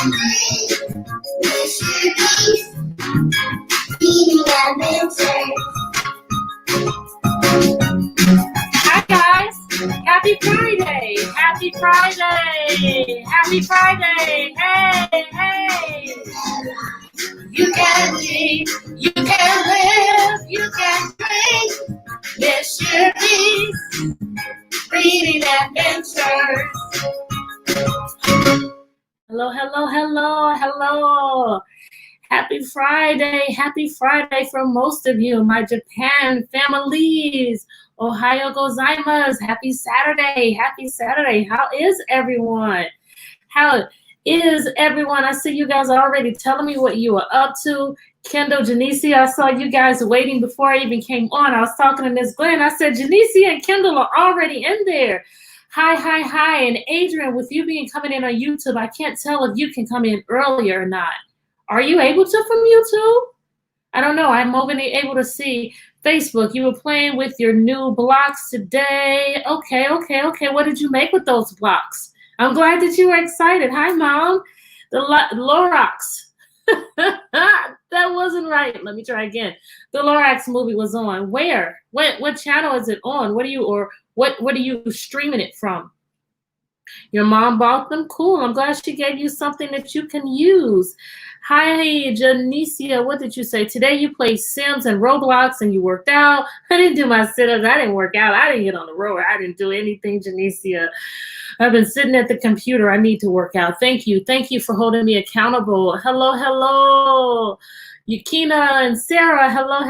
Hi guys, happy Friday, happy Friday, happy Friday, hey. You can be, you can live, you can dream. This should be reading adventures. Hello. Happy Friday for most of you, my Japan families. Ohayo gozaimasu. Happy Saturday. How is everyone? I see you guys already telling me what you were up to. Kendall, Janicia, I saw you guys waiting before I even came on. I was talking to Miss Glenn. I said, Janicia and Kendall are already in there. Hi. And Adrian, with you coming in on YouTube, I can't tell if you can come in earlier or not. Are you able to from YouTube? I don't know. I'm only able to see Facebook. You were playing with your new blocks today. Okay. What did you make with those blocks? I'm glad that you were excited. Hi, Mom. The Lorax. That wasn't right. Let me try again. The Lorax movie was on. Where? What channel is it on? What are you streaming it from? Your mom bought them? Cool. I'm glad she gave you something that you can use. Hi, Janicia. What did you say? Today you played Sims and Roblox and you worked out. I didn't do my sit-ups. I didn't work out. I didn't get on the rower. I didn't do anything, Janicia. I've been sitting at the computer. I need to work out. Thank you. Thank you for holding me accountable. Hello. Yukina and Sarah. Hello.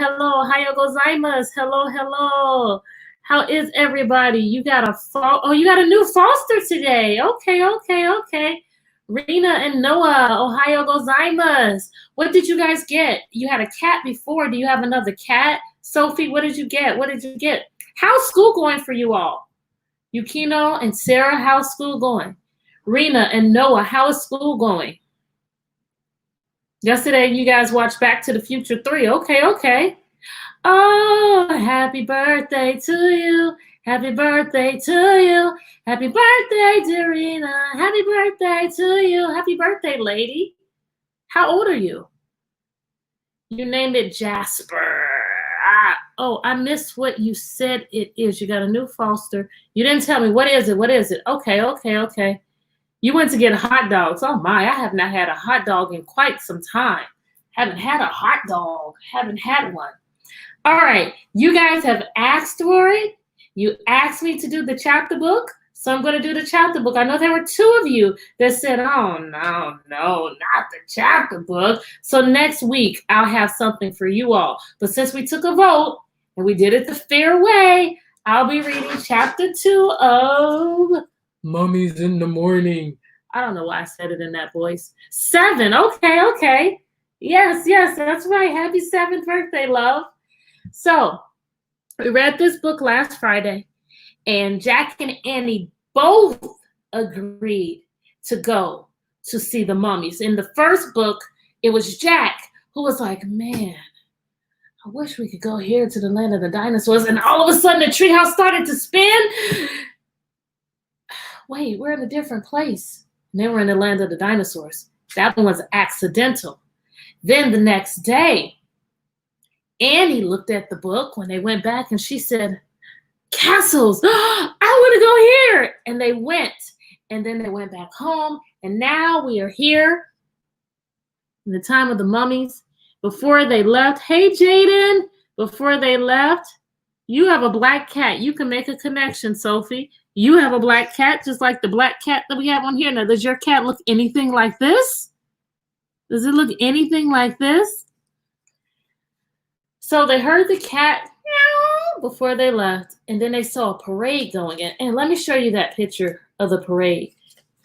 Hayo gozaimasu. Hello. How is everybody? You got a new foster today. Okay. Rena and Noah, Ohayo gozaimasu. What did you guys get? You had a cat before. Do you have another cat? Sophie, what did you get? How's school going for you all? Yukino and Sarah, how's school going? Rena and Noah, how is school going? Yesterday, you guys watched Back to the Future 3. Okay. Oh, happy birthday to you. Happy birthday to you. Happy birthday, Darina. Happy birthday to you. Happy birthday, lady. How old are you? You named it Jasper. I missed what you said it is. You got a new foster. You didn't tell me. What is it? Okay. You went to get hot dogs. Oh, my. I have not had a hot dog in quite some time. Haven't had a hot dog. Haven't had one. All right. You guys have asked for it. You asked me to do the chapter book, so I'm going to do the chapter book. I know there were 2 of you that said, oh, no, not the chapter book. So next week, I'll have something for you all. But since we took a vote and we did it the fair way, I'll be reading chapter 2 of Mummies in the Morning. I don't know why I said it in that voice. 7. Okay. Yes, that's right. Happy 7th birthday, love. So we read this book last Friday, and Jack and Annie both agreed to go to see the mummies. In the first book, it was Jack who was like, man, I wish we could go here to the land of the dinosaurs. And all of a sudden, the treehouse started to spin. Wait, we're in a different place. And then we're in the land of the dinosaurs. That one was accidental. Then the next day, Annie looked at the book when they went back and she said, castles, I want to go here. And they went, and then they went back home. And now we are here in the time of the mummies. Before they left, hey, Jaden, before they left, you have a black cat. You can make a connection, Sophie. You have a black cat, just like the black cat that we have on here. Now, does your cat look anything like this? Does it look anything like this? So they heard the cat meow before they left, and then they saw a parade going in. And let me show you that picture of the parade.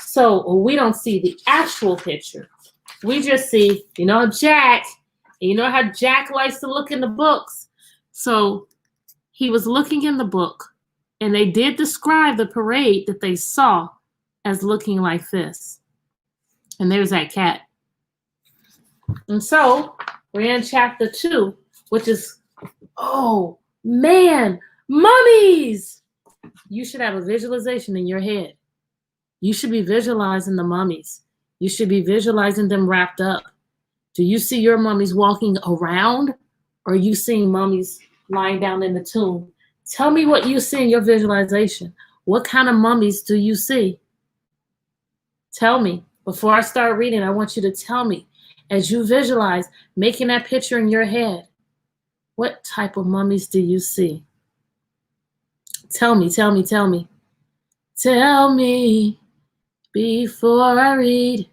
So we don't see the actual picture. We just see, Jack. And you know how Jack likes to look in the books. So he was looking in the book, and they did describe the parade that they saw as looking like this. And there's that cat. And so we're in chapter 2. Which is, oh, man, mummies. You should have a visualization in your head. You should be visualizing the mummies. You should be visualizing them wrapped up. Do you see your mummies walking around, or are you seeing mummies lying down in the tomb? Tell me what you see in your visualization. What kind of mummies do you see? Tell me. Before I start reading, I want you to tell me, as you visualize making that picture in your head, what type of mummies do you see? Tell me, tell me, tell me. Tell me before I read,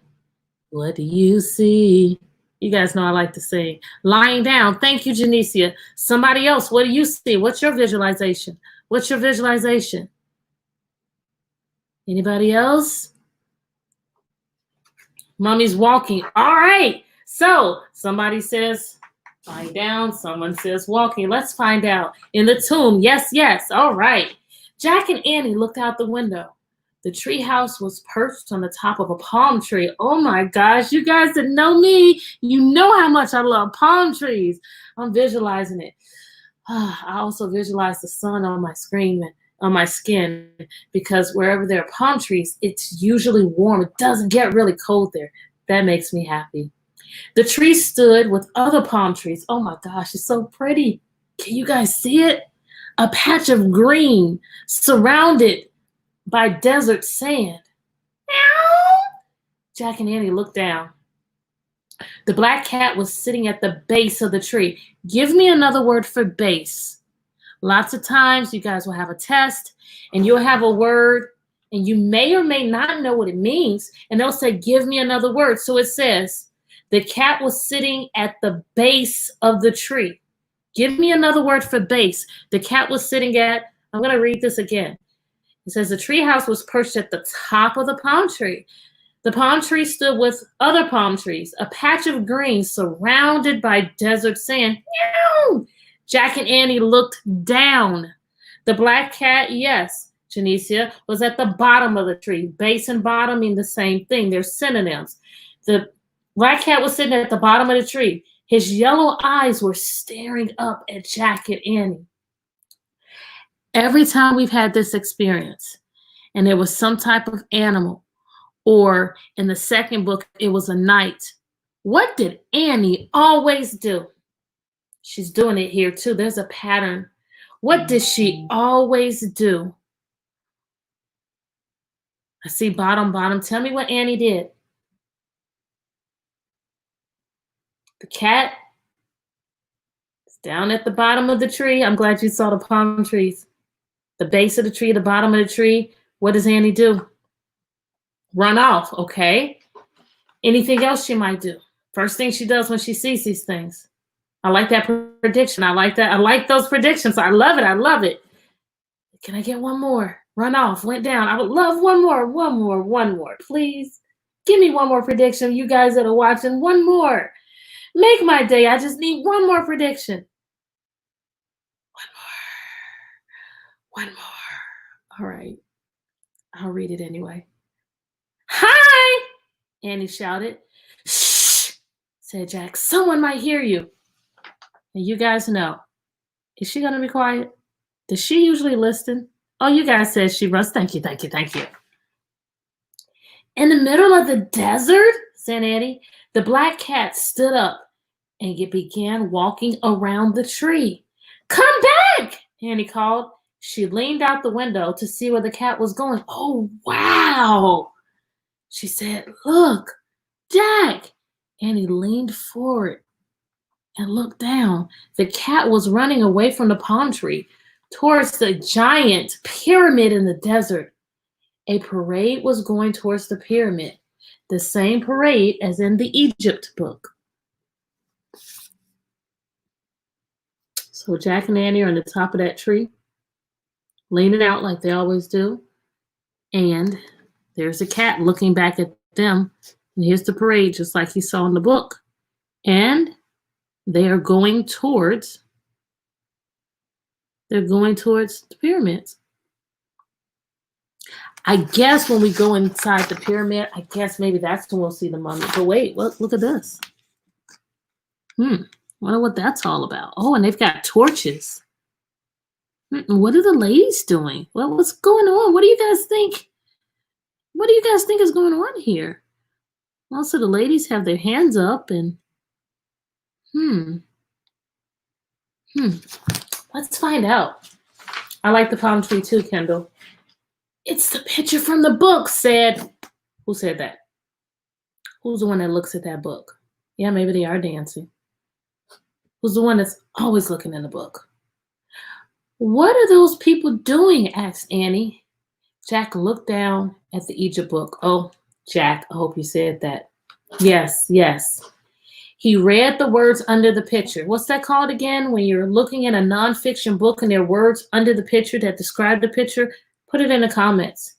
what do you see? You guys know I like to sing. Lying down. Thank you, Janicia. Somebody else, what do you see? What's your visualization? What's your visualization? Anybody else? Mummy's walking. All right. So somebody says lying down. Someone says walking. Let's find out. In the tomb. Yes, yes. All right. Jack and Annie looked out the window. The tree house was perched on the top of a palm tree. Oh my gosh, you guys that know me, you know how much I love palm trees. I'm visualizing it. I also visualize the sun on my screen, on my skin, because wherever there are palm trees, it's usually warm. It doesn't get really cold there. That makes me happy. The tree stood with other palm trees. Oh my gosh, it's so pretty. Can you guys see it? A patch of green surrounded by desert sand. Jack and Annie looked down. The black cat was sitting at the base of the tree. Give me another word for base. Lots of times you guys will have a test and you'll have a word and you may or may not know what it means. And they'll say, give me another word. So it says, the cat was sitting at the base of the tree. Give me another word for base. The cat was sitting at, I'm going to read this again. It says the tree house was perched at the top of the palm tree. The palm tree stood with other palm trees, a patch of green surrounded by desert sand. Meow! Jack and Annie looked down. The black cat, yes, Janicia, was at the bottom of the tree. Base and bottom mean the same thing. They're synonyms. The black cat was sitting at the bottom of the tree. His yellow eyes were staring up at Jack and Annie. Every time we've had this experience, and there was some type of animal, or in the second book, it was a knight, what did Annie always do? She's doing it here too. There's a pattern. What did she always do? I see bottom, bottom. Tell me what Annie did. The cat is down at the bottom of the tree. I'm glad you saw the palm trees. The base of the tree, the bottom of the tree. What does Annie do? Run off, okay? Anything else she might do? First thing she does when she sees these things. I like that prediction. I like that. I like those predictions. I love it. I love it. Can I get one more? Run off, went down. I would love one more, please. Give me one more prediction, you guys that are watching. One more. Make my day. I just need one more prediction. One more. All right. I'll read it anyway. Hi! Annie shouted. Shh, said Jack. Someone might hear you. And you guys know. Is she going to be quiet? Does she usually listen? Oh, you guys said she runs. Thank you, thank you, thank you. In the middle of the desert, said Annie, the black cat stood up and began walking around the tree. Come back, Annie called. She leaned out the window to see where the cat was going. Oh, wow. She said, look, Jack. Annie leaned forward and looked down. The cat was running away from the palm tree towards the giant pyramid in the desert. A parade was going towards the pyramid, the same parade as in the Egypt book. So Jack and Annie are on the top of that tree, leaning out like they always do. And there's a cat looking back at them. And here's the parade, just like he saw in the book. And they are going towards the pyramids. I guess when we go inside the pyramid, I guess maybe that's when we'll see the mummy. But wait, look at this. Wonder what that's all about. Oh, and they've got torches. What are the ladies doing? Well, what's going on? What do you guys think? What do you guys think is going on here? Most of the ladies have their hands up and hmm. Let's find out. I like the palm tree too, Kendall. It's the picture from the book, said. Who said that? Who's the one that looks at that book? Yeah, maybe they are dancing. Who's the one that's always looking in the book? What are those people doing? Asked Annie. Jack looked down at the Egypt book. Oh, Jack, I hope you said that. Yes, yes. He read the words under the picture. What's that called again? When you're looking at a nonfiction book and there are words under the picture that describe the picture, put it in the comments.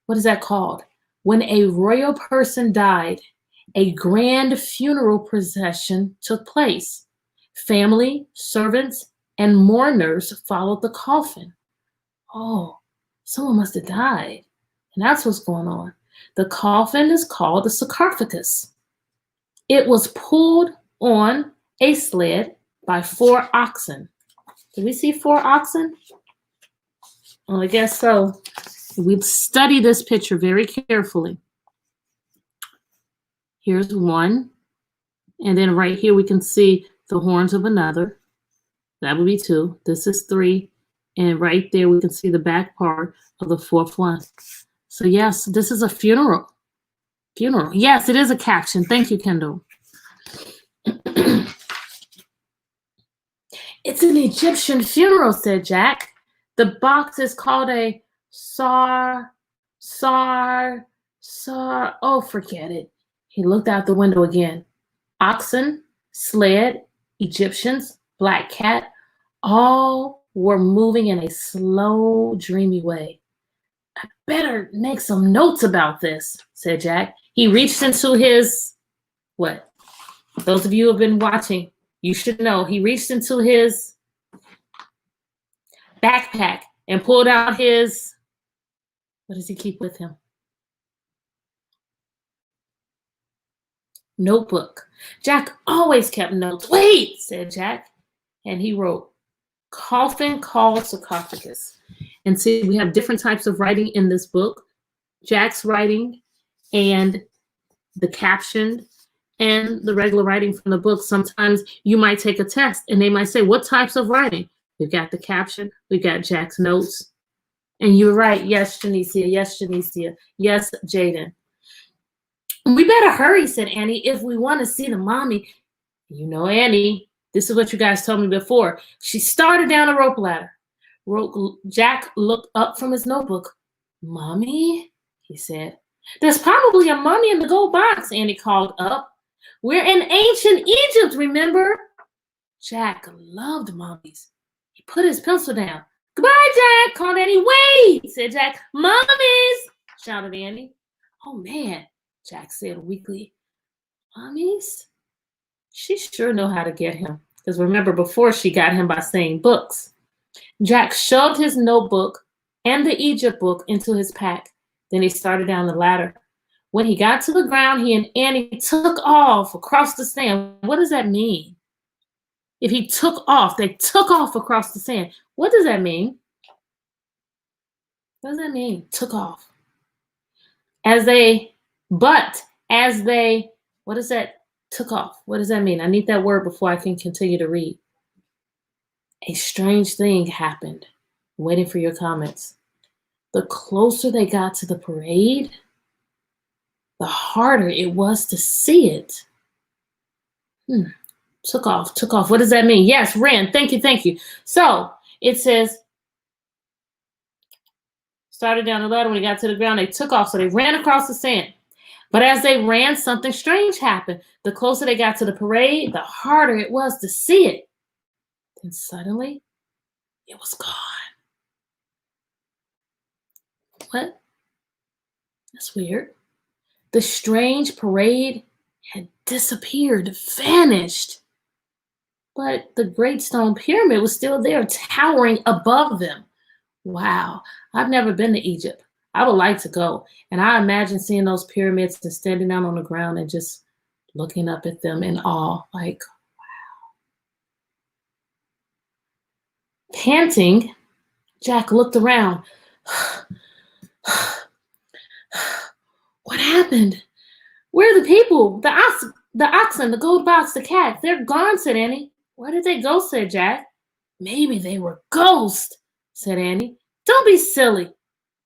What is that called? When a royal person died, a grand funeral procession took place. Family, servants, and mourners followed the coffin. Oh, someone must have died. And that's what's going on. The coffin is called the sarcophagus. It was pulled on a sled by 4 oxen. Did we see 4 oxen? Well, I guess so. We've studied this picture very carefully. Here's one. And then right here we can see the horns of another. That would be 2. This is 3. And right there we can see the back part of the 4th one. So yes, this is a funeral. Funeral. Yes, it is a caption. Thank you, Kendall. It's an Egyptian funeral, said Jack. The box is called a oh, forget it. He looked out the window again. Oxen, sled, Egyptians, black cat, all were moving in a slow, dreamy way. I better make some notes about this, said Jack. He reached into his, what? Those of you who have been watching, you should know. He reached into his backpack and pulled out his, what does he keep with him? Notebook. Jack always kept notes. Wait, said Jack. And he wrote, coffin called sarcophagus. And see, we have different types of writing in this book. Jack's writing and the captioned and the regular writing from the book. Sometimes you might take a test and they might say, what types of writing? We've got the caption, we've got Jack's notes. And you're right. Yes, Janicia. Yes, Janicia. Yes, Jaden. We better hurry, said Annie, if we want to see the mommy. You know, Annie, this is what you guys told me before. She started down a rope ladder. Jack looked up from his notebook. Mommy, he said. There's probably a mummy in the gold box, Annie called up. We're in ancient Egypt, remember? Jack loved mummies. He put his pencil down. Goodbye, Jack, called Annie. Wait, said Jack. Mummies, shouted Annie. Oh, man, Jack said weakly. Mummies? She sure know how to get him. Because remember, before she got him by saying books. Jack shoved his notebook and the Egypt book into his pack. Then he started down the ladder. When he got to the ground, he and Annie took off across the sand. What does that mean? If he took off, they took off across the sand. What does that mean? What does that mean? Took off. What is that? Took off. What does that mean? I need that word before I can continue to read. A strange thing happened. I'm waiting for your comments. The closer they got to the parade, the harder it was to see it. Took off. What does that mean? Yes, ran. Thank you. So it says, started down the ladder. When he got to the ground, they took off. So they ran across the sand. But as they ran, something strange happened. The closer they got to the parade, the harder it was to see it. Then suddenly, it was gone. What? That's weird. The strange parade had disappeared, vanished. But the Great Stone Pyramid was still there, towering above them. Wow, I've never been to Egypt. I would like to go. And I imagine seeing those pyramids and standing down on the ground and just looking up at them in awe, like, wow. Panting, Jack looked around. What happened? Where are the people? The oxen, the gold box, the cat. They're gone, said Annie. Where did they go, said Jack. Maybe they were ghosts, said Annie. Don't be silly.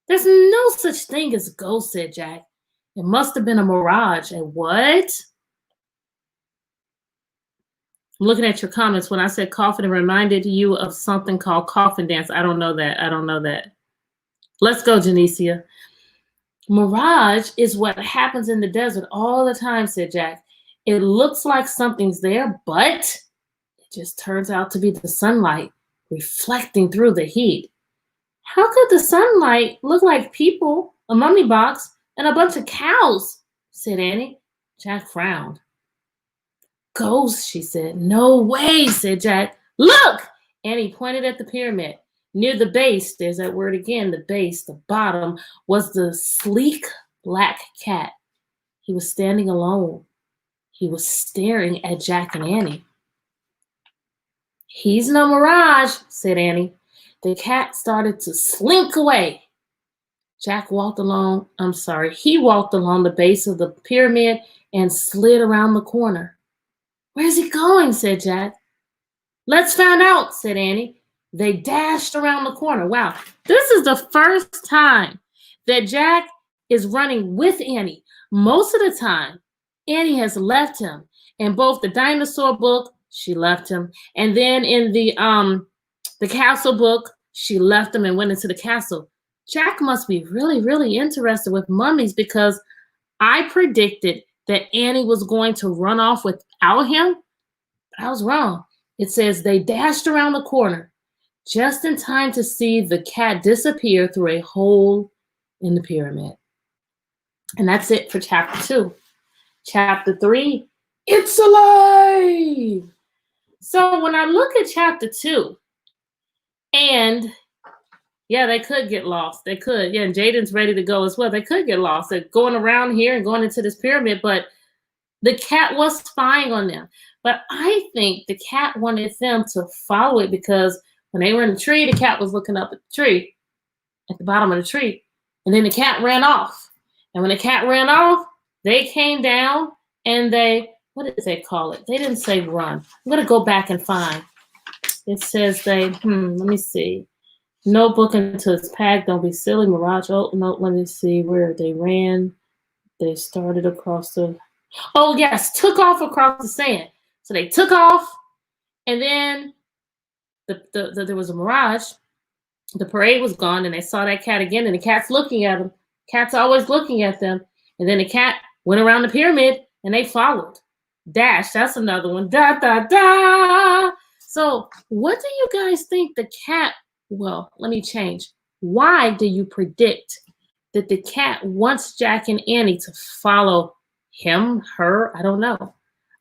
There's no such thing as ghosts, said Jack. It must have been a mirage. A what? I'm looking at your comments. When I said coffin, it reminded you of something called coffin dance. I don't know that. I don't know that. Let's go, Janicia. Mirage is what happens in the desert all the time, said Jack. It looks like something's there, but it just turns out to be the sunlight reflecting through the heat. How could the sunlight look like people, a mummy box, and a bunch of cows? Said Annie. Jack frowned. Ghosts, she said. No way, said Jack. Look! Annie pointed at the pyramid. Near the base, there's that word again, the base, the bottom, was the sleek black cat. He was standing alone. He was staring at Jack and Annie. He's no mirage, said Annie. The cat started to slink away. He walked along the base of the pyramid and slid around the corner. Where's he going, said Jack. Let's find out, said Annie. They dashed around the corner. Wow, this is the first time that Jack is running with Annie. Most of the time, Annie has left him. In both the dinosaur book, she left him. And then in the castle book, she left him and went into the castle. Jack must be really, really interested with mummies because I predicted that Annie was going to run off without him. But I was wrong. It says they dashed around the corner just in time to see the cat disappear through a hole in the pyramid. And that's it for chapter 2. Chapter 3, it's alive! So when I look at chapter 2, and yeah, they could get lost. They could. Yeah, and Jaden's ready to go as well. They could get lost. They're going around here and going into this pyramid, but the cat was spying on them. But I think the cat wanted them to follow it because when they were in the tree, the cat was looking up at the tree, at the bottom of the tree. And then the cat ran off. And when the cat ran off, they came down and what did they call it? They didn't say run. I'm going to go back and find. It says let me see. Notebook into its pack. Don't be silly. Mirage. Oh, no, let me see where they ran. They started across the, oh, yes, took off across the sand. So they took off, and then there was a mirage. The parade was gone, and they saw that cat again, and the cat's looking at them. Cat's always looking at them. And then the cat went around the pyramid, and they followed. Dash, that's another one. Da, da, da. So what do you guys think the cat, well, let me change. Why do you predict that the cat wants Jack and Annie to follow him, her? I don't know.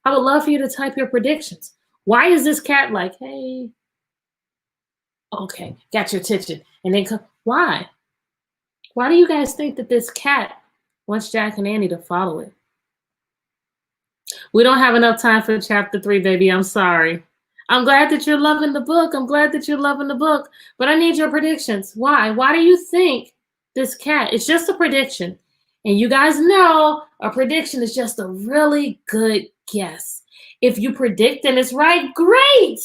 I would love for you to type your predictions. Why is this cat like, hey, okay, got your attention. And then why? Why do you guys think that this cat wants Jack and Annie to follow it? We don't have enough time for chapter 3, baby. I'm sorry. I'm glad that you're loving the book. I'm glad that you're loving the book. But I need your predictions. Why? Why do you think this cat? It's just a prediction. And you guys know a prediction is just a really good guess. If you predict and it's right, great.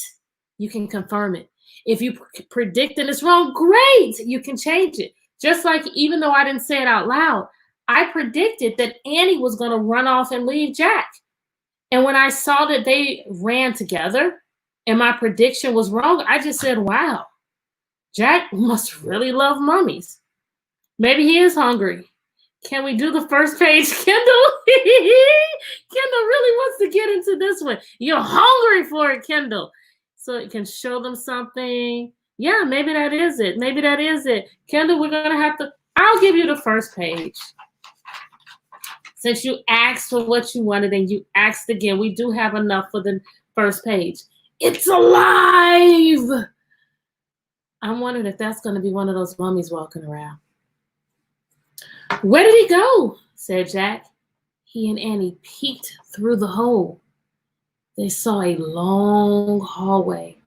You can confirm it. If you predict and it's wrong, great. You can change it. Just like even though I didn't say it out loud, I predicted that Annie was going to run off and leave Jack. And when I saw that they ran together and my prediction was wrong, I just said, wow, Jack must really love mummies. Maybe he is hungry. Can we do the first page, Kendall? Kendall really wants to get into this one. You're hungry for it, Kendall. So it can show them something. Yeah, maybe that is it. Maybe that is it. Kendall, we're going to have to, I'll give you the first page. Since you asked for what you wanted and you asked again, we do have enough for the first page. It's alive! I'm wondering if that's going to be one of those mummies walking around. Where did he go? Said Jack. He and Annie peeked through the hole. They saw a long hallway.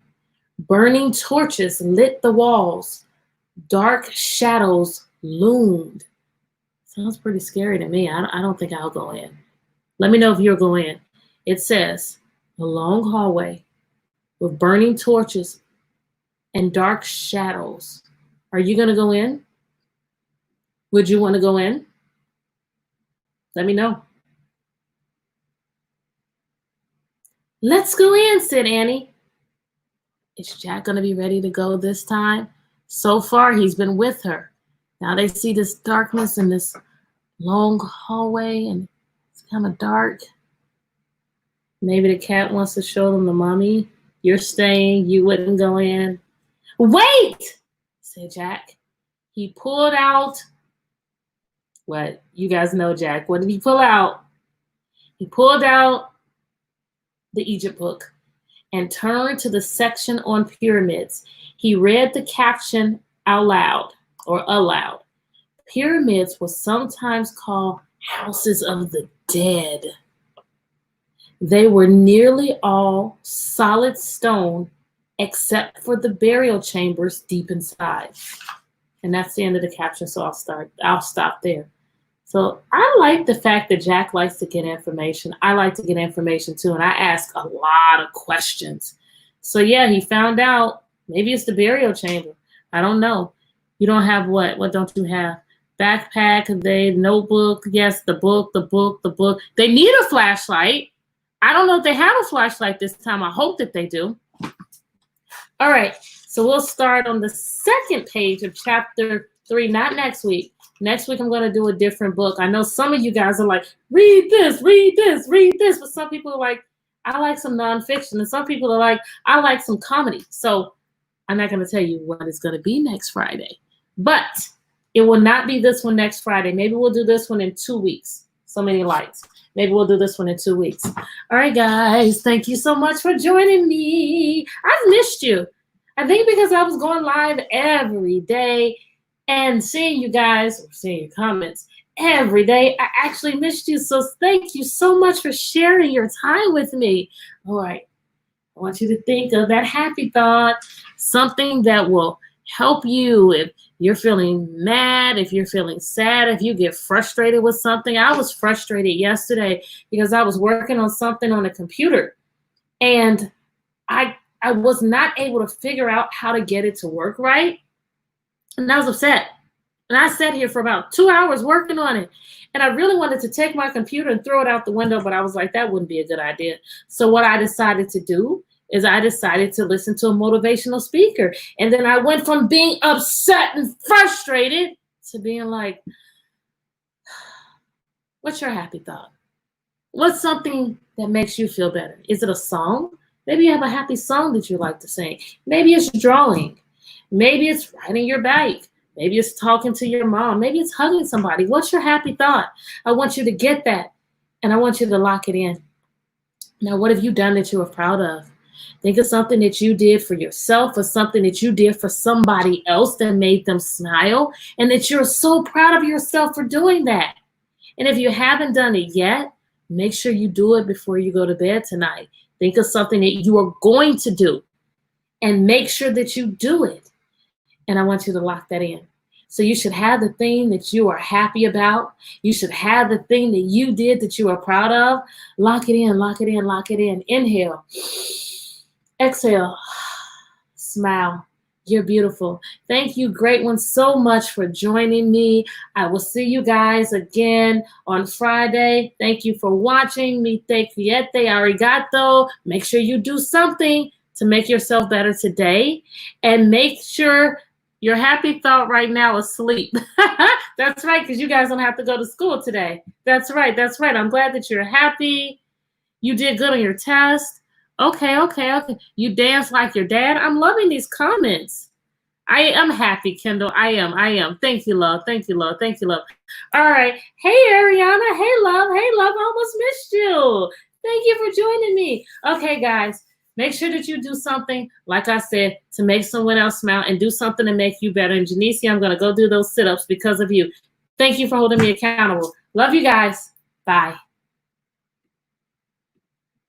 Burning torches lit the walls. Dark shadows loomed. Sounds pretty scary to me. I don't think I'll go in. Let me know if you'll go in. It says, a long hallway with burning torches and dark shadows. Are you going to go in? Would you want to go in? Let me know. Let's go in, said Annie. Is Jack going to be ready to go this time? So far, he's been with her. Now they see this darkness in this long hallway, and it's kind of dark. Maybe the cat wants to show them the mommy. You're staying. You wouldn't go in. Wait, said Jack. He pulled out what? You guys know Jack. What did he pull out? He pulled out the Egypt book and turned to the section on pyramids. He read the caption out loud or aloud. Pyramids were sometimes called houses of the dead. They were nearly all solid stone except for the burial chambers deep inside. And that's the end of the caption, so I'll stop there. So I like the fact that Jack likes to get information. I like to get information too, and I ask a lot of questions. So yeah, he found out maybe it's the burial chamber. I don't know. You don't have what? What don't you have? Backpack, notebook, yes, the book. They need a flashlight. I don't know if they have a flashlight this time. I hope that they do. All right, so we'll start on the second page of chapter 3, not next week. Next week, I'm going to do a different book. I know some of you guys are like, read this. But some people are like, I like some nonfiction. And some people are like, I like some comedy. So I'm not going to tell you what it's going to be next Friday. But it will not be this one next Friday. Maybe we'll do this one in 2 weeks. So many lights. Maybe we'll do this one in 2 weeks. All right, guys. Thank you so much for joining me. I've missed you. I think because I was going live every day and seeing you guys, seeing your comments every day, I actually missed you. So thank you so much for sharing your time with me. All right. I want you to think of that happy thought, something that will help you if you're feeling mad, if you're feeling sad, if you get frustrated with something. I was frustrated yesterday because I was working on something on the computer and I was not able to figure out how to get it to work right. And I was upset. And I sat here for about 2 hours working on it. And I really wanted to take my computer and throw it out the window, but I was like, that wouldn't be a good idea. So what I decided to do is I decided to listen to a motivational speaker. And then I went from being upset and frustrated to being like, what's your happy thought? What's something that makes you feel better? Is it a song? Maybe you have a happy song that you like to sing. Maybe it's drawing. Maybe it's riding your bike. Maybe it's talking to your mom. Maybe it's hugging somebody. What's your happy thought? I want you to get that, and I want you to lock it in. Now, what have you done that you are proud of? Think of something that you did for yourself or something that you did for somebody else that made them smile and that you're so proud of yourself for doing that. And if you haven't done it yet, make sure you do it before you go to bed tonight. Think of something that you are going to do and make sure that you do it. And I want you to lock that in. So you should have the thing that you are happy about. You should have the thing that you did that you are proud of. Lock it in, lock it in, lock it in. Inhale. Exhale. Smile. You're beautiful. Thank you, great one, so much for joining me. I will see you guys again on Friday. Thank you for watching. Mi te quiete arigato. Make sure you do something to make yourself better today. And make sure your happy thought right now is sleep. That's right, because you guys don't have to go to school today. That's right. That's right. I'm glad that you're happy. You did good on your test. Okay. You dance like your dad. I'm loving these comments. I am happy, Kendall. I am. Thank you, love. Thank you, love. All right. Hey, Ariana. Hey, love. I almost missed you. Thank you for joining me. Okay, guys. Make sure that you do something, like I said, to make someone else smile and do something to make you better. And Janice, I'm going to go do those sit-ups because of you. Thank you for holding me accountable. Love you guys. Bye.